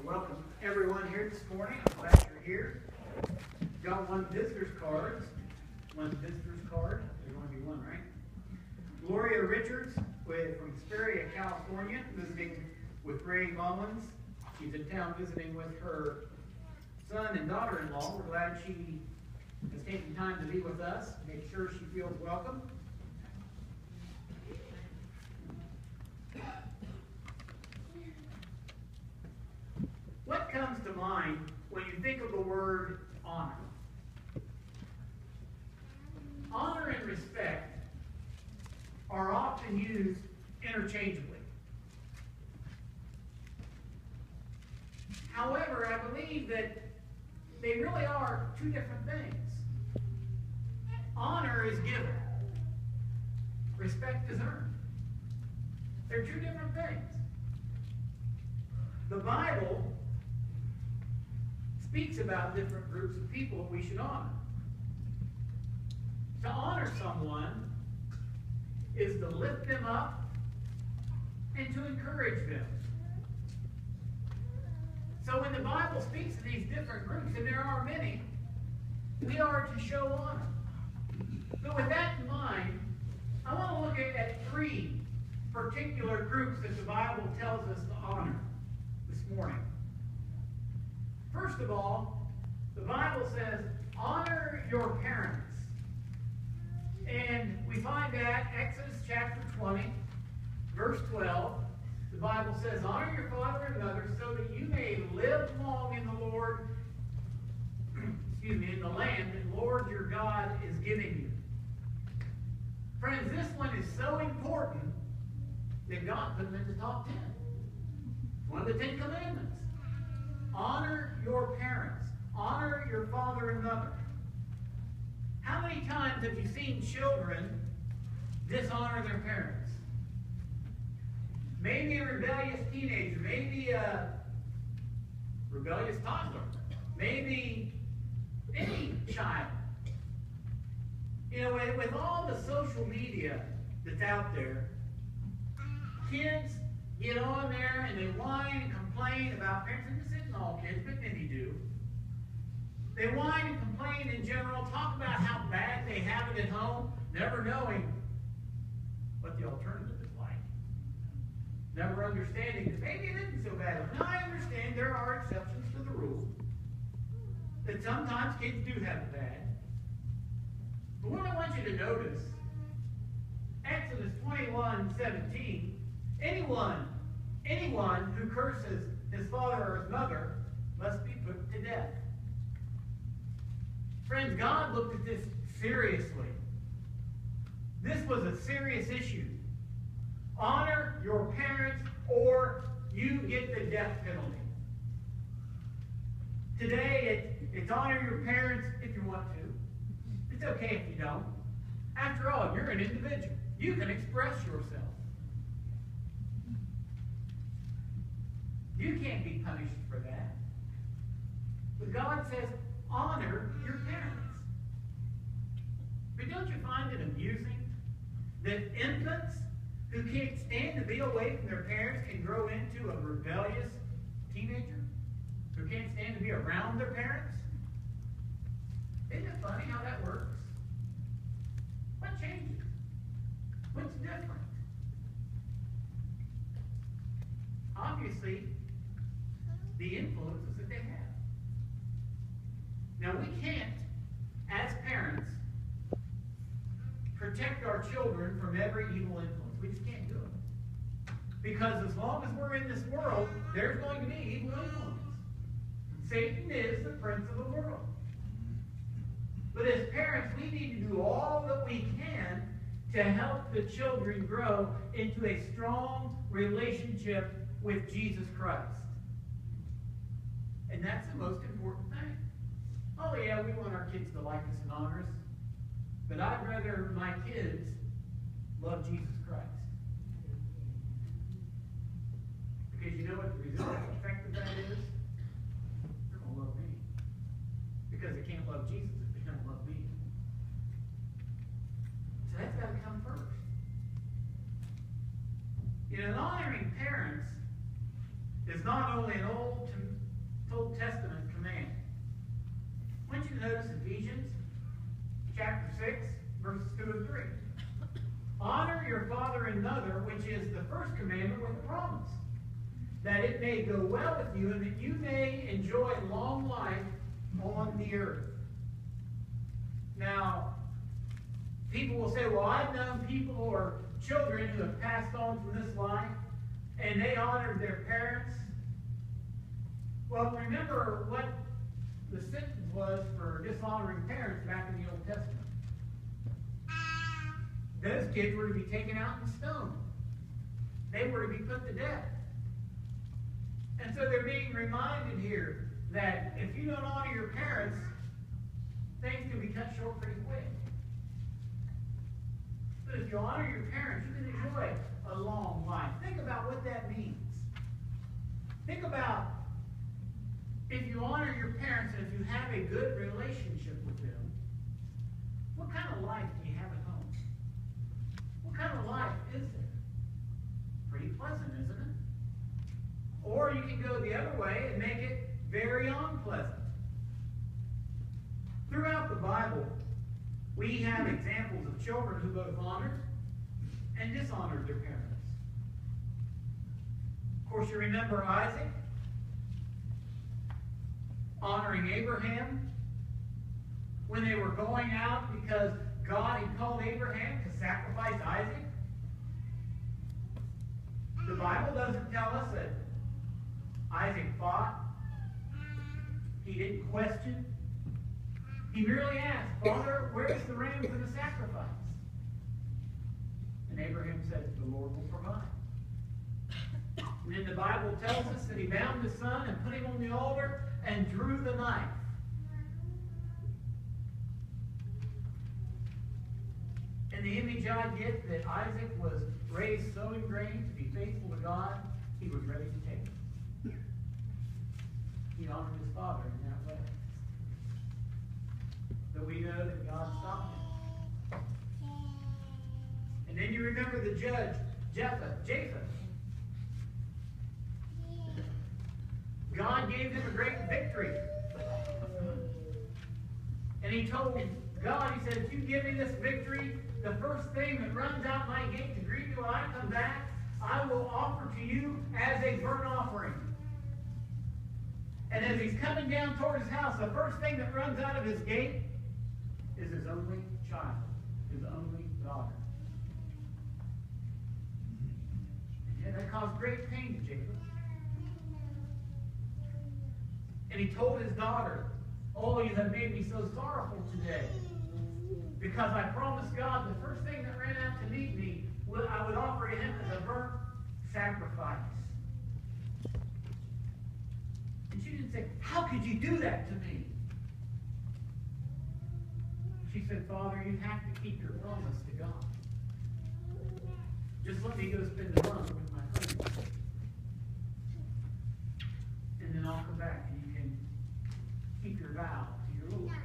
Welcome everyone here this morning. I'm glad you're here. Got one visitor's card. There's only be one, right? Gloria Richards from Hesperia, California, visiting with Ray Mullins. She's in town visiting with her son and daughter-in-law. We're glad she has taken time to be with us. Make sure she feels welcome. What comes to mind when you think of the word honor? Honor and respect are often used interchangeably. However, I believe that they really are two different things. Honor is given. Respect is earned. They're two different things. The Bible speaks about different groups of people we should honor. To honor someone is to lift them up and to encourage them. So when the Bible speaks of these different groups, and there are many, we are to show honor. So with that in mind, I want to look at three particular groups that the Bible tells us to honor this morning. First of all, the Bible says, honor your parents. And we find that Exodus chapter 20, verse 12. The Bible says, honor your father and mother so that you may live long in the Lord, in the land that the Lord your God is giving you. Friends, this one is so important that God put them in the top 10. It's one of the 10 commandments. Honor your parents. Honor your father and mother. How many times have you seen children dishonor their parents? Maybe a rebellious teenager. Maybe a rebellious toddler. Maybe any child. You know, with all the social media that's out there, kids get on there and they whine and complain about parents. And this isn't all kids, but many do. They whine and complain in general, talk about how bad they have it at home, never knowing what the alternative is like. Never understanding that maybe it isn't so bad. Now I understand there are exceptions to the rule. That sometimes kids do have it bad. But what I want you to notice, Exodus 21:17, anyone who curses his father or his mother must be put to death. Friends, God looked at this seriously. This was a serious issue. Honor your parents or you get the death penalty. Today, it's honor your parents if you want to. It's okay if you don't. After all, you're an individual. You can express yourself. You can't be punished for that. But God says, honor your parents. But don't you find it amusing that infants who can't stand to be away from their parents can grow into a rebellious teenager who can't stand to be around their parents? Isn't it funny how that works? What changes? What's different? Obviously, the influences that they have. Now, we can't, as parents, protect our children from every evil influence. We just can't do it. Because as long as we're in this world, there's going to be evil influence. Satan is the prince of the world. But as parents, we need to do all that we can to help the children grow into a strong relationship with Jesus Christ. And that's the most important thing. Oh yeah, we want our kids to like us and honor us. But I'd rather my kids love Jesus Christ. Because you know what the result effect of that is? They're going to love me. Because they can't love Jesus if they don't love me. So that's got to come first. You know, honoring parents is not only an Old Testament command. I want you to notice Ephesians chapter 6, verses 2 and 3. Honor your father and mother, which is the first commandment with a promise, that it may go well with you and that you may enjoy long life on the earth. Now, people will say, well, I've known people or children who have passed on from this life, and they honored their parents. Well, remember what the sentence was for dishonoring parents back in the Old Testament. Those kids were to be taken out and stoned. They were to be put to death. And so they're being reminded here that if you don't honor your parents, things can be cut short pretty quick. But if you honor your parents, you can enjoy a long life. Think about what that means. Think about if you honor your parents and if you have a good relationship with them, what kind of life do you have at home? What kind of life is there? Pretty pleasant, isn't it? Or you can go the other way and make it very unpleasant. Throughout the Bible, we have examples of children who both honored and dishonored their parents. Of course, you remember Isaac honoring Abraham when they were going out because God had called Abraham to sacrifice Isaac. The Bible doesn't tell us that Isaac fought. He didn't question. He merely asked, Father, where's the ram for the sacrifice? And Abraham said, the Lord will provide. And then the Bible tells us that he bound his son and put him on the altar and drew the knife. And the image I get that Isaac was raised so ingrained to be faithful to God, he was ready to take it. He honored his father in that way. So we know that God stopped him. And then you remember the judge, Japheth. God gave him a great victory. And he told God, he said, if you give me this victory, the first thing that runs out my gate to greet you when I come back, I will offer to you as a burnt offering. And as he's coming down toward his house, the first thing that runs out of his gate is his only child, his only daughter. And that caused great pain to Jacob. And he told his daughter, oh, you have made me so sorrowful today, because I promised God the first thing that ran out to meet me, I would offer to him as a burnt sacrifice. And she didn't say, how could you do that to me? She said, Father, you have to keep your promise to God. Just let me go spend the month with my friends. And then I'll come back and you can keep your vow to your Lord.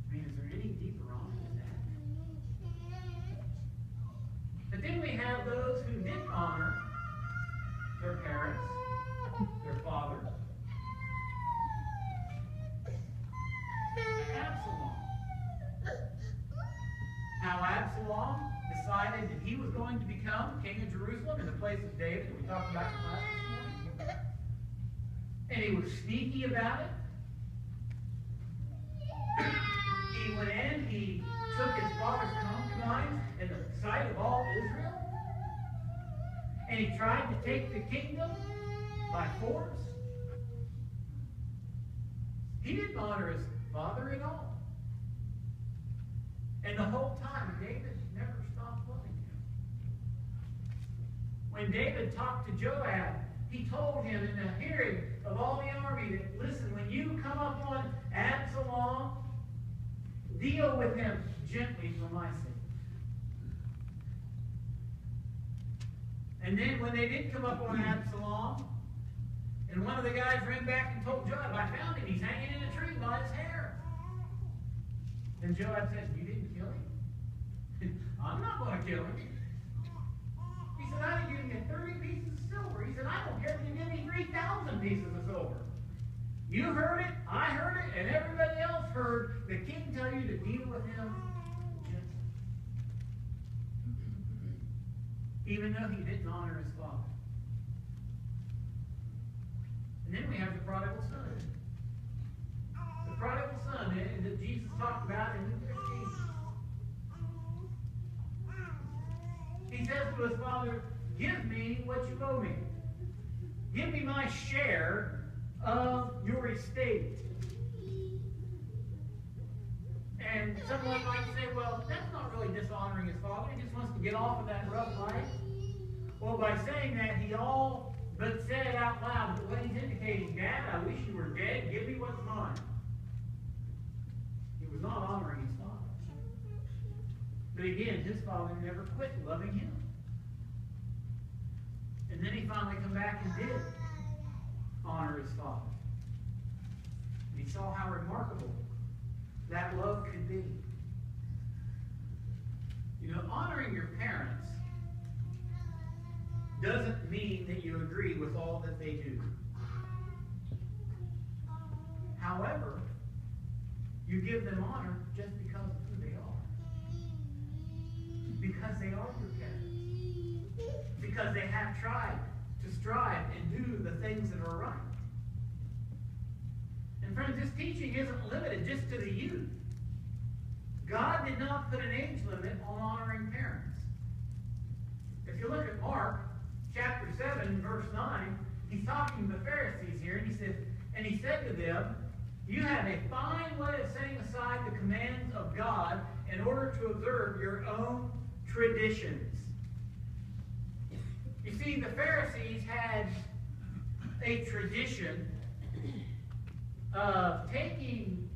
I mean, is there any deeper honor than that? But then we have those who didn't honor their parents, their father. Absalom. How Absalom decided that he was going to become king of Jerusalem in the place of David, that we talked about in class this morning. And he was sneaky about it. He went in, he took his father's concubines in the sight of all Israel. And he tried to take the kingdom by force. He didn't honor his father at all. And the whole time, David never stopped loving him. When David talked to Joab, he told him in the hearing of all the army that, listen, when you come up on Absalom, deal with him gently for my sake. And then when they did come up on Absalom, and one of the guys ran back and told Joab, I found him. He's hanging in a tree by his hair. Then Joab said, you didn't kill him? I'm not going to kill him. He He said, I didn't give you 30 pieces of silver. He said, I don't care if you give me 3,000 pieces of silver. You heard it, I heard it, and everybody else heard the king tell you to deal with him gently. Even though he didn't honor his father. And then we have the prodigal son. The prodigal son that Jesus talked about in Luke 15. He says to his father, give me what you owe me. Give me my share of your estate. And someone might say, well, that's not really dishonoring his father. He just wants to get off of that rough life. Well, by saying that, he all but said it out loud. But what he's indicating, Dad, I wish you were dead. Give me what's mine. He was not honoring his father. But again, his father never quit loving him. And then he finally come back and did honor his father. And he saw how remarkable that love could be. You know, honoring your parents doesn't mean that you agree with all that they do. However, you give them honor just because of who they are. Because they are your parents. Because they have tried to strive and do the things that are right. And friends, this teaching isn't limited just to the youth. God did not put an age limit on honoring parents. If you look at Mark chapter 7, verse 9, he's talking to the Pharisees here, and he said to them, you have a fine way of setting aside the commands of God in order to observe your own traditions. You see, the Pharisees had a tradition of taking,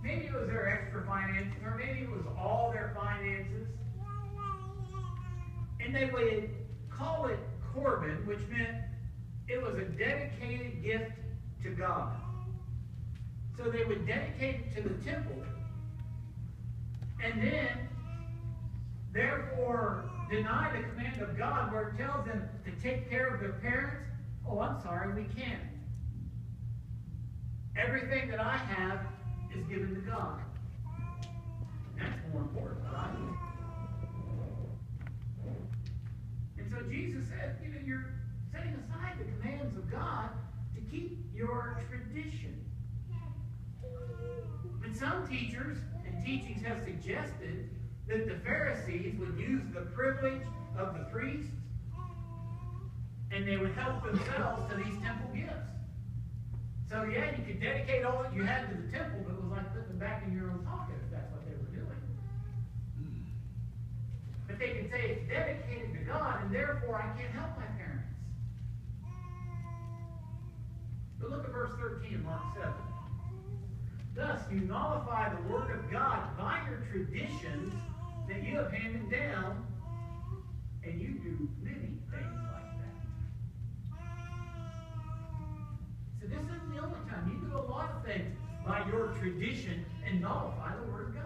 maybe it was their extra finances, or maybe it was all their finances, and they would call it Corban, which meant it was a dedicated gift to God. So they would dedicate it to the temple, and then, therefore, deny the command of God where it tells them to take care of their parents. Oh, I'm sorry, we can't. Everything that I have is given to God. That's more important, right? And so Jesus said, you know, you're setting aside the commands of God to keep your tradition. And some teachers and teachings have suggested that the Pharisees would use the privilege of the priests and they would help themselves to these temple gifts. So yeah, you could dedicate all that you had to the temple, but it was like putting them back in your own pocket if that's what they were doing. But they could say it's dedicated to God, and therefore I can't help my parents. But look at verse 13 of Mark 7. Thus you nullify the word of God by your traditions that you have handed down, and you do many things like that. So this isn't the only time. You do a lot of things by your tradition and nullify the word of God.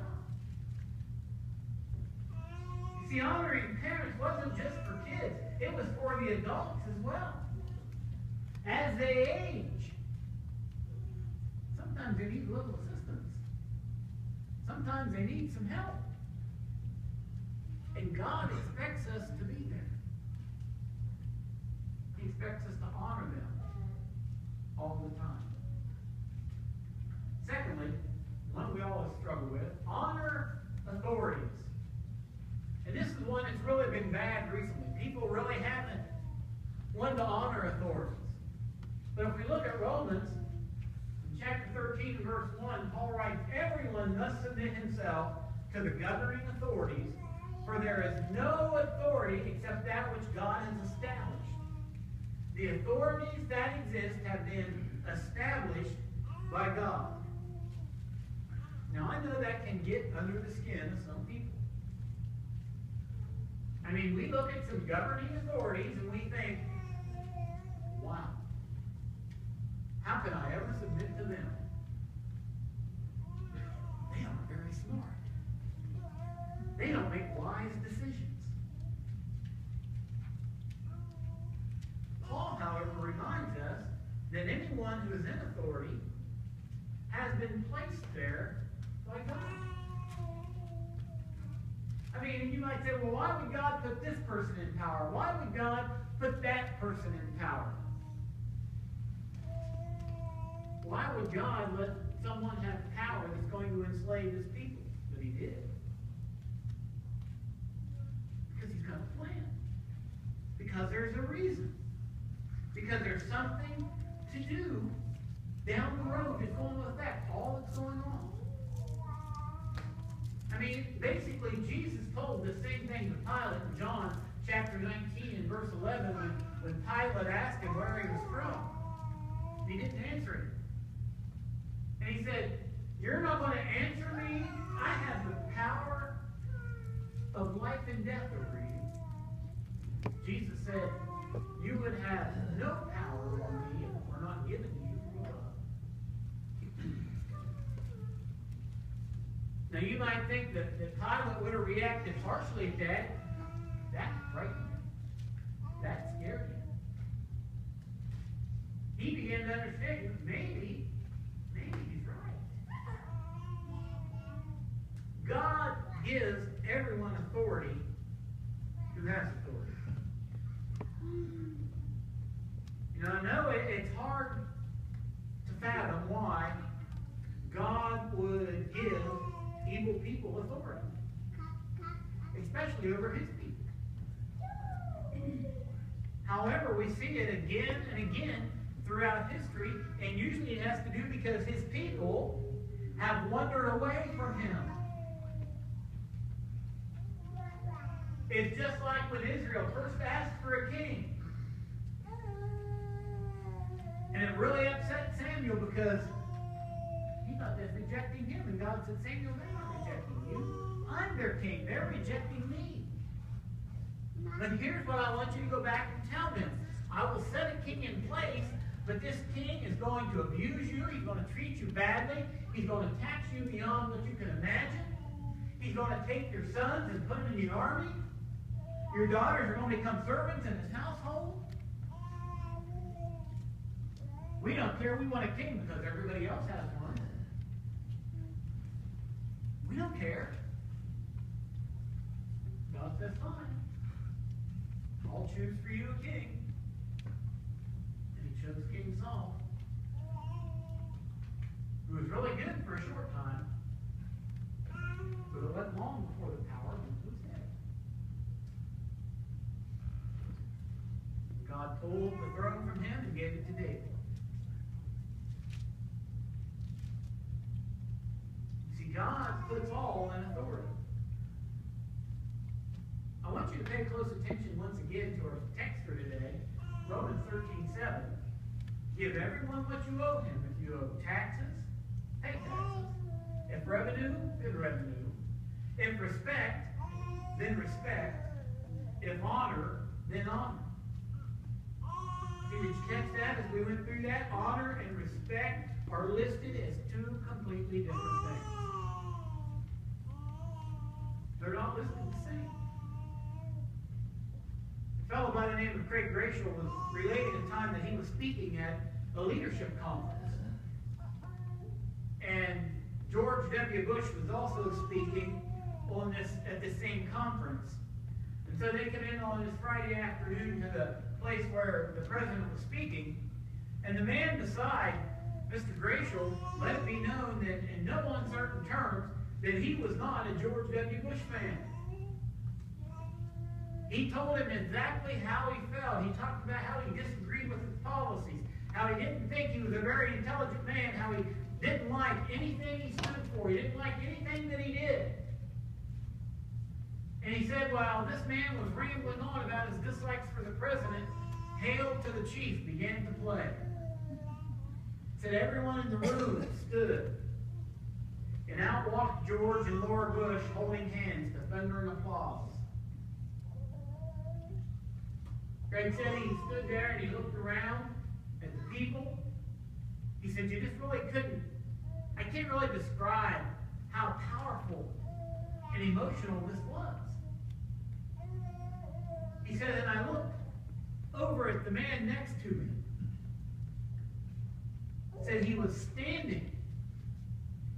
You see, honoring parents wasn't just for kids. It was for the adults as well. As they age, sometimes they need a little assistance. Sometimes they need some help. And God expects us to be there. He expects us to honor them all the time. Secondly, one we always struggle with, honor authorities. And this is one that's really been bad recently. People really haven't wanted to honor authorities. But if we look at Romans, chapter 13, verse 1, Paul writes, everyone must submit himself to the governing authorities, for there is no authority except that which God has established. The authorities that exist have been established by God. Now, I know that can get under the skin of some people. I mean, we look at some governing authorities and we think, wow, how can I ever submit to them? They aren't very smart. They don't make wise decisions. anyone who is in authority has been placed there by God. I mean, you might say, well, why would God put this person in power? Why would God put that person in power? Why would God let someone have power that's going to enslave his people? But he did. Because he's got a plan. Because there's a reason. Because there's something to do down the road that's going to affect all that's going on. I mean, basically, Jesus told the same thing to Pilate in John chapter 19 and verse 11 when Pilate asked him where he was from. He didn't answer him. And he said, you're not going to answer me? I have the power of life and death over you. Jesus said, you would have no power over me if it were not given to you from above. Now you might think that Pilate would have reacted harshly at that. That frightened him. That scared him. He began to understand, maybe he's right. God gives everyone authority who has authority. You know, I know it's hard to fathom why God would give evil people authority, especially over his people. However, we see it again and again throughout history, and usually it has to do because his people have wandered away from him. It's just like when Israel first asked for a king. And it really upset Samuel because he thought that's rejecting him. And God said, Samuel, they're not rejecting you. I'm their king. They're rejecting me. But here's what I want you to go back and tell them. I will set a king in place, but this king is going to abuse you. He's going to treat you badly. He's going to tax you beyond what you can imagine. He's going to take your sons and put them in the army. Your daughters are going to become servants in his household. We don't care. We want a king because everybody else has one. We don't care. God says, fine. I'll choose for you a king. And he chose King Saul, who was really good for a short time, but it wasn't long before the power went to his head. God pulled the throne from him and gave it to David. See, God puts all in authority. I want you to pay close attention once again to our text for today, Romans 13:7. Give everyone what you owe him. If you owe taxes, pay taxes. If revenue, then revenue. If respect, then respect. If honor, then honor. See, did you catch that as we went through that? Honor and respect are listed as two completely different things. They're not listed the same. A fellow by the name of Craig Gratial was relating a time that he was speaking at a leadership conference. And George W. Bush was also speaking at this same conference. And so they come in on this Friday afternoon to the place where the president was speaking. And the man beside Mr. Gratial let it be known that in no uncertain terms that he was not a George W. Bush fan. He told him exactly how he felt. He talked about how he disagreed with his policies, how he didn't think he was a very intelligent man, how he didn't like anything he stood for. He didn't like anything that he did. And he said, while this man was rambling on about his dislikes for the president, Hail to the Chief began to play. Said everyone in the room stood. And out walked George and Laura Bush holding hands to thundering applause. Craig said he stood there and he looked around at the people. He said, you just really couldn't. I can't really describe how powerful and emotional this was. He said, and I looked over at the man next to me. said he was standing.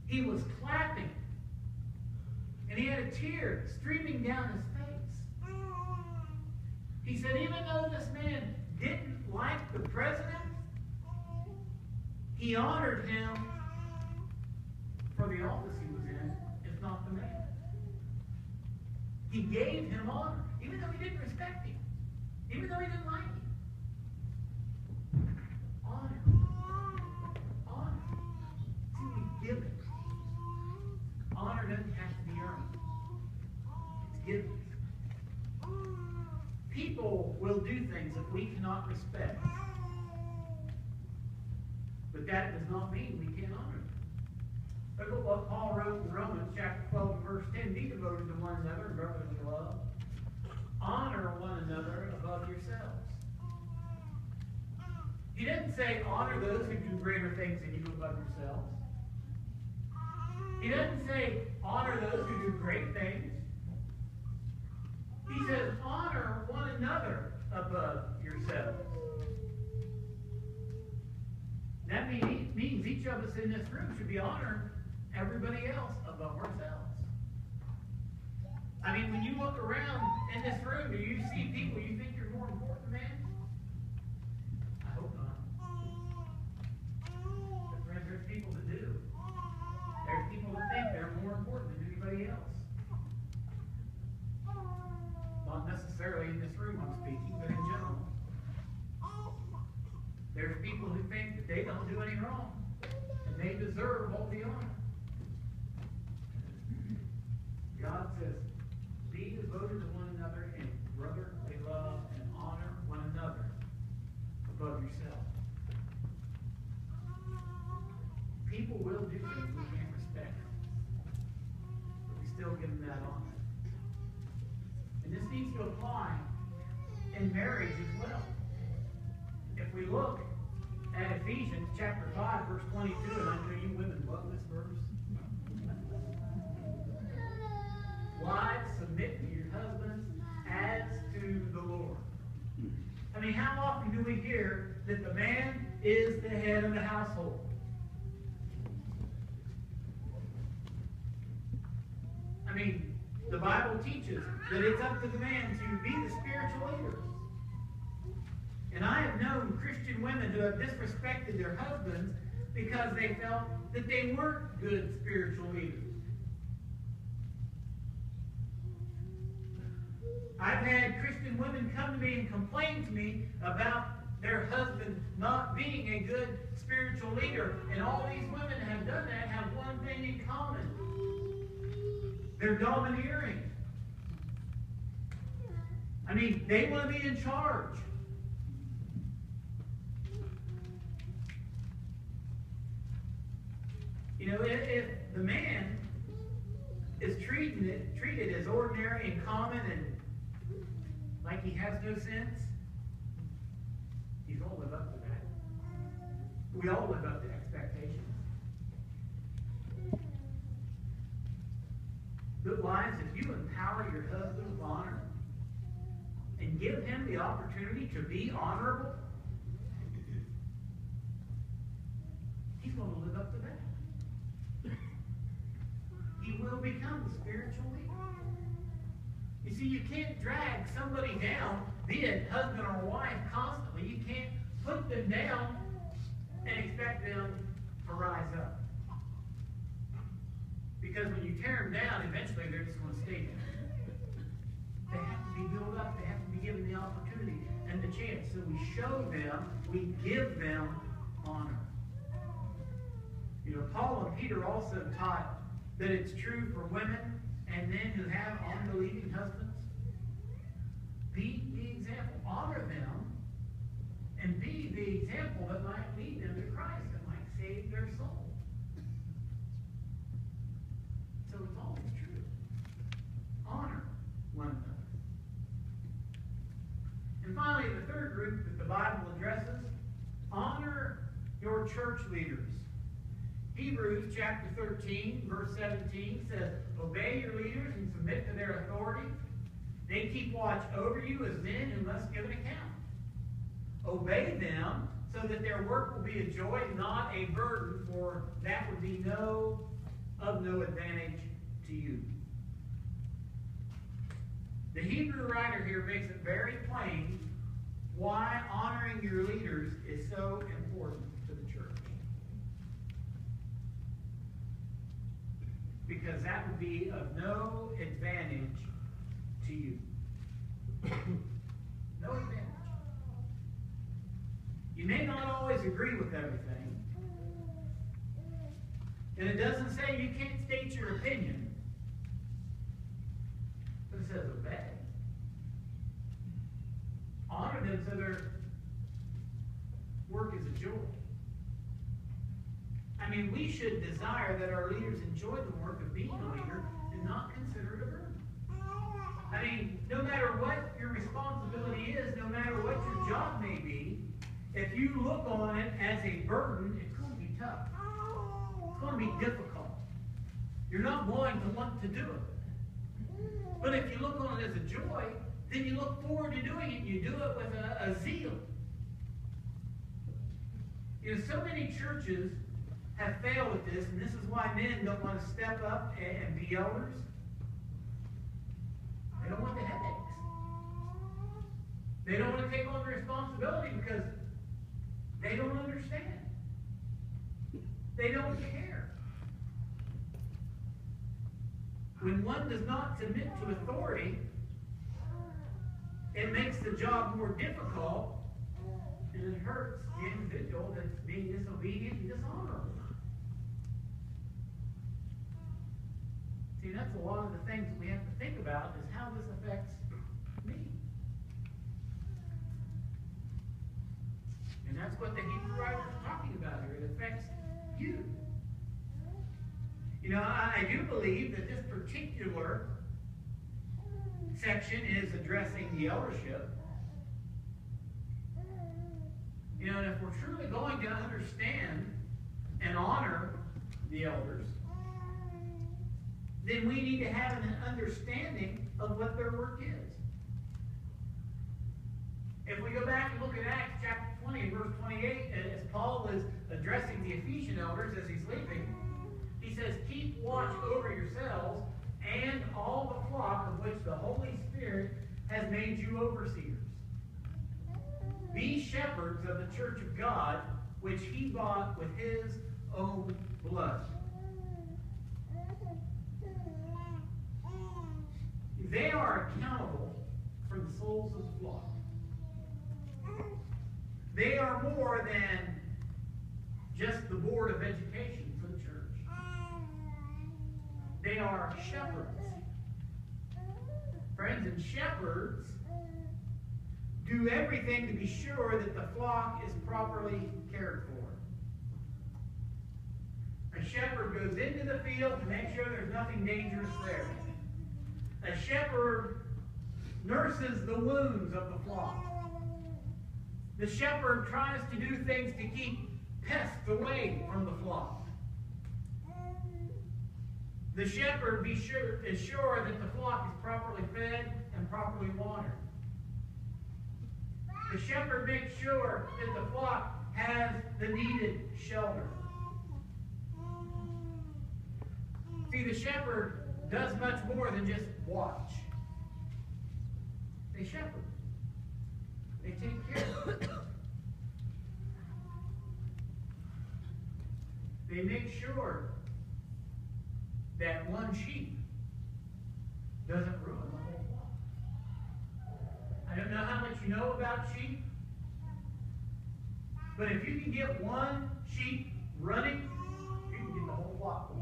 He was clapping. And he had a tear streaming down his face. He said, even though this man didn't like the president, he honored him for the office he was in, if not the man. He gave him honor, even though he didn't respect him, even though he didn't like him. Honor. Honor. See, we give it. Honor doesn't have to be earned. It's given. People will do things that we cannot respect. But that does not mean we can't honor them. Look at what Paul wrote in Romans chapter 12 and verse 10. Be devoted to one another in brotherly love. Honor one another above yourselves. He didn't say honor those who do greater things than you above yourselves. He doesn't say honor those who do great things. He says honor one another above yourselves. That means each of us in this room should be honoring everybody else above ourselves. I mean, when you look around in this room, do you see people you think you're more important than? I hope not. But friends, there's people that do. There's people that think they're more important than anybody else. Not necessarily in this room I'm speaking, but in general. There's people who think that they don't do any wrong, and they deserve all the honor. God says, be devoted to one another in brotherly love and honor one another above yourself. People will do things we can't respect, but we still give them that honor. And this needs to apply in marriage as well. If we look at Ephesians chapter 5, verse 22, and I know you women love this verse. Wives, submit to your husbands as to the Lord. I mean, how often do we hear that the man is the head of the household? I mean, the Bible teaches that it's up to the man to be the spiritual leader. And I have known Christian women who have disrespected their husbands because they felt that they weren't good spiritual leaders. I've had Christian women come to me and complain to me about their husband not being a good spiritual leader. And all these women have done that have one thing in common. They're domineering. I mean, they want to be in charge. You know, if the man is treated as ordinary and common and like he has no sense, he's all live up to that. We all live up to expectations. But wives, if you empower your husband with honor and give him the opportunity to be honorable, he's going to live up to that. He will become the spiritual leader. You see, you can't drag somebody down, be it husband or wife, constantly. You can't put them down and expect them to rise up. Because when you tear them down, eventually they're just going to stay there. They have to be built up. They have to be given the opportunity and the chance. So we show them, we give them honor. You know, Paul and Peter also taught that it's true for women and men who have unbelieving husbands. Be the example. Honor them and be the example that might lead them to Christ, that might save their soul. So it's always true. Honor one another. And finally, the third group that the Bible addresses, honor your church leaders. Hebrews chapter 13, verse 17 says, obey your leaders and submit to their authority. They keep watch over you as men who must give an account. Obey them so that their work will be a joy, not a burden, for that would be of no advantage to you. The Hebrew writer here makes it very plain why honoring your leaders is so important to the church. Because that would be of no advantage to you. No advantage. You may not always agree with everything. And it doesn't say you can't state your opinion. But it says obey. Honor them so their work is a joy. I mean, we should desire that our leaders enjoy the work of being a leader and not consider it a burden. I mean, no matter what your responsibility is, no matter what your job may be, if you look on it as a burden, it's going to be tough. It's going to be difficult. You're not going to want to do it. But if you look on it as a joy, then you look forward to doing it. You do it with a zeal. You know, so many churches have failed at this, and this is why men don't want to step up and be elders. They don't want the headaches. They don't want to take on the responsibility because they don't understand. They don't care. When one does not submit to authority, it makes the job more difficult, and it hurts the individual that's being disobedient and dishonorable. See, that's a lot of the things that we have to think about is how this affects me. And that's what the Hebrew writer is talking about here. It affects you. You know, I do believe that this particular section is addressing the eldership. You know, and if we're truly going to understand and honor the elders, then we need to have an understanding of what their work is. If we go back and look at Acts chapter 20, verse 28, as Paul is addressing the Ephesian elders as he's leaving, he says, "Keep watch over yourselves and all the flock of which the Holy Spirit has made you overseers. Be shepherds of the church of God, which he bought with his own blood." They are accountable for the souls of the flock. They are more than just the board of education for the church. They are shepherds. Friends, and shepherds do everything to be sure that the flock is properly cared for. A shepherd goes into the field to make sure there's nothing dangerous there. A shepherd nurses the wounds of the flock. The shepherd tries to do things to keep pests away from the flock. The shepherd is sure that the flock is properly fed and properly watered. The shepherd makes sure that the flock has the needed shelter. See, the shepherd does much more than just watch. They shepherd. They take care of it. They make sure that one sheep doesn't ruin the whole flock. I don't know how much you know about sheep, but if you can get one sheep running, you can get the whole flock going.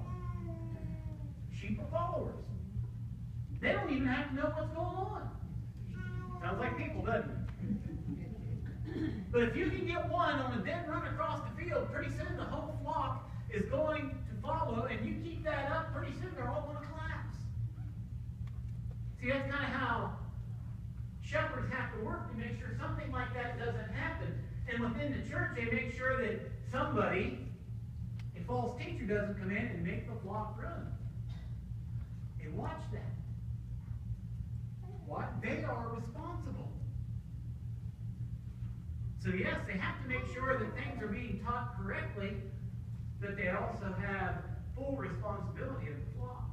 Sheep are followers. They don't even have to know what's going on. Sounds like people, doesn't it? But if you can get one on a dead run across the field, pretty soon the whole flock is going to follow, and you keep that up, pretty soon they're all going to collapse. See, that's kind of how shepherds have to work to make sure something like that doesn't happen. And within the church, they make sure that somebody, a false teacher, doesn't come in and make the flock run. They watch that. What? They are responsible. So yes, they have to make sure that things are being taught correctly, but they also have full responsibility of the flock.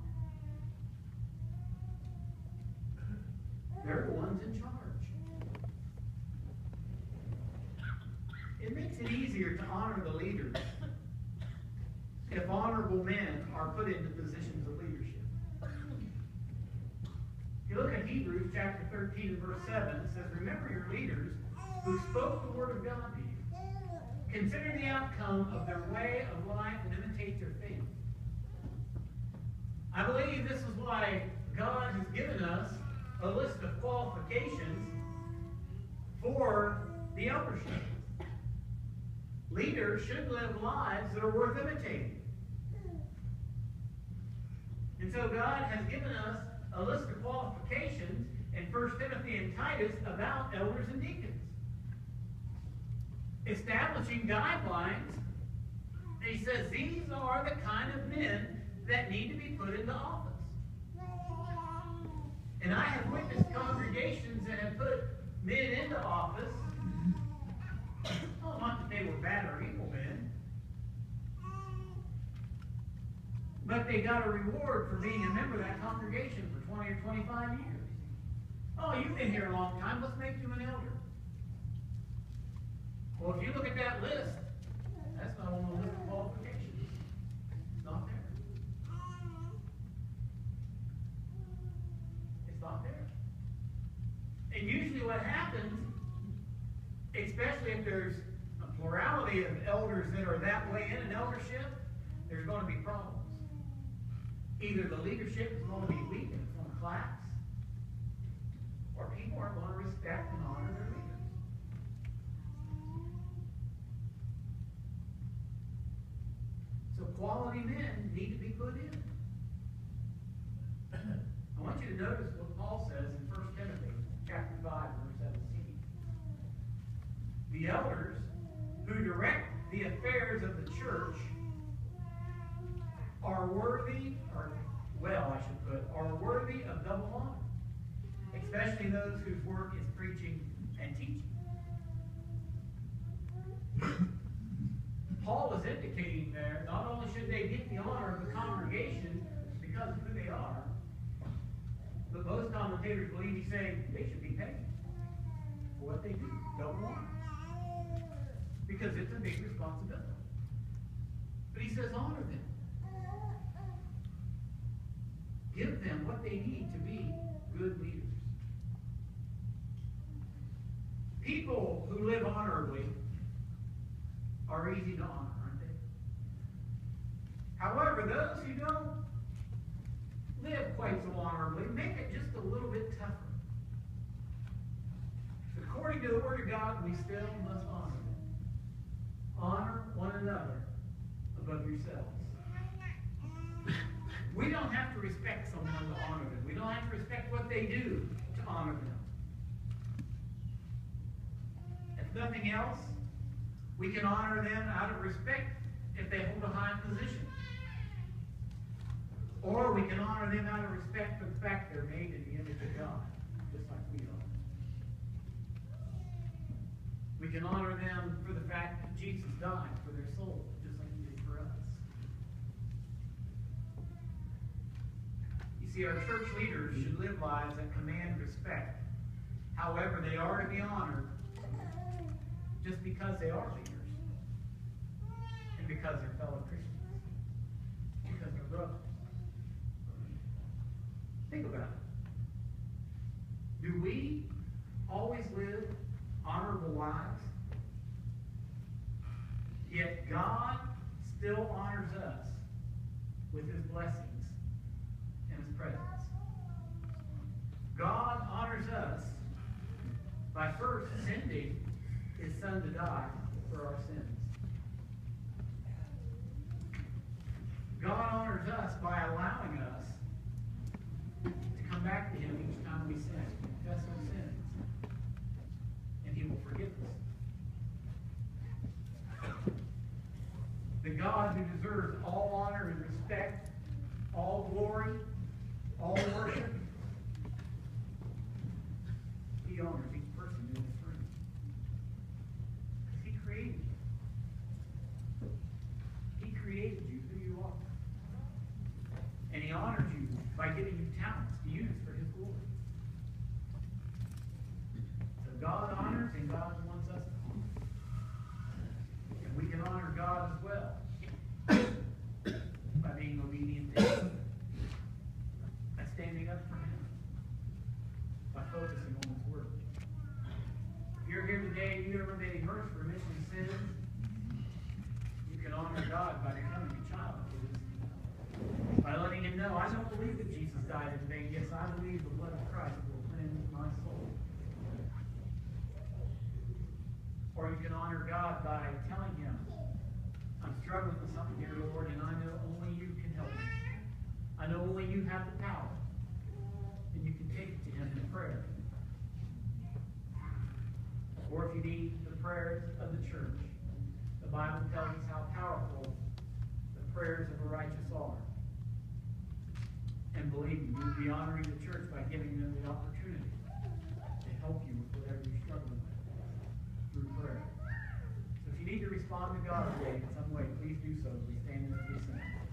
They're the ones in charge. It makes it easier to honor the leaders if honorable men are put into positions of leadership. If you look at Hebrews chapter 13 and verse 7, it says, "Remember your leaders who spoke the word of God to you. Consider the outcome of their way of life and imitate their faith." I believe this is why God has given us a list of qualifications for the eldership. Leaders should live lives that are worth imitating. And so God has given us a list of qualifications in 1 Timothy and Titus about elders and deacons. Establishing guidelines, he says these are the kind of men that need to be put into office. And I have witnessed congregations that have put men into office. Oh, not that they were bad or evil men, but they got a reward for being a member of that congregation for 20 or 25 years. Oh, you've been here a long time, let's make you an elder. Well, if you look at that list, that's not on the list of qualifications. It's not there. It's not there. And usually what happens, especially if there's a plurality of elders that are that way in an eldership, there's going to be problems. Either the leadership is going to be weak and it's going to collapse, or people aren't going to respect and honor their leaders. So quality men need to be put in. I want you to notice what Paul says in 1 Timothy chapter 5, verse 17. The elders who direct the affairs of the church are worthy, are worthy of double honor, especially those whose work is preaching and teaching. Paul is indicating there, not only should they get the honor of the congregation because of who they are, but most commentators believe he's saying they should be paid for what they do, double honor, because it's a big responsibility. But he says honor them. Give them what they need to be good leaders. People who live honorably are easy to honor, aren't they? However, those who don't live quite so honorably, make it just a little bit tougher. According to the Word of God, we still must honor them. Honor one another above yourselves. We don't have to respect someone to honor them. We don't have to respect what they do to honor them. If nothing else, we can honor them out of respect if they hold a high position. Or we can honor them out of respect for the fact they're made in the image of God, just like we are. We can honor them for the fact that Jesus died for their soul, just like he did for us. You see, our church leaders should live lives that command respect. However, they are to be honored just because they are leaders. And because they're fellow Christians. Because they're brothers. Think about it. Do we always live honorable lives? Yet God still honors us with his blessings and his presence. God honors us by first sending his Son to die for our sins. God honors us by allowing us to come back to him each time we sin, confess our sins, and he will forgive us. The God who deserves all honor and respect, all glory, all worship, he honors each person in this room. glory. So God honors and God wants us to honor. And we can honor God as well by being obedient to Him, by standing up for Him, by focusing on His Word. If you're here today and you've never been immersed for remission of sins, you can honor God by becoming a child of His. By letting Him know, I don't believe that Jesus died in vain. Yes, I believe the blood of Christ will cleanse my soul. Or you can honor God by telling Him, I'm struggling with something here, Lord, and I know only You can help me. I know only You have the power. And you can take it to Him in prayer. Or if you need the prayers of the church, the Bible tells us how powerful the prayers of the righteous are. And believe me, you'll be honoring the church by giving them the opportunity to help you with whatever you're struggling with through prayer. So if you need to respond to God today in some way, please do so as we stand and as we sing.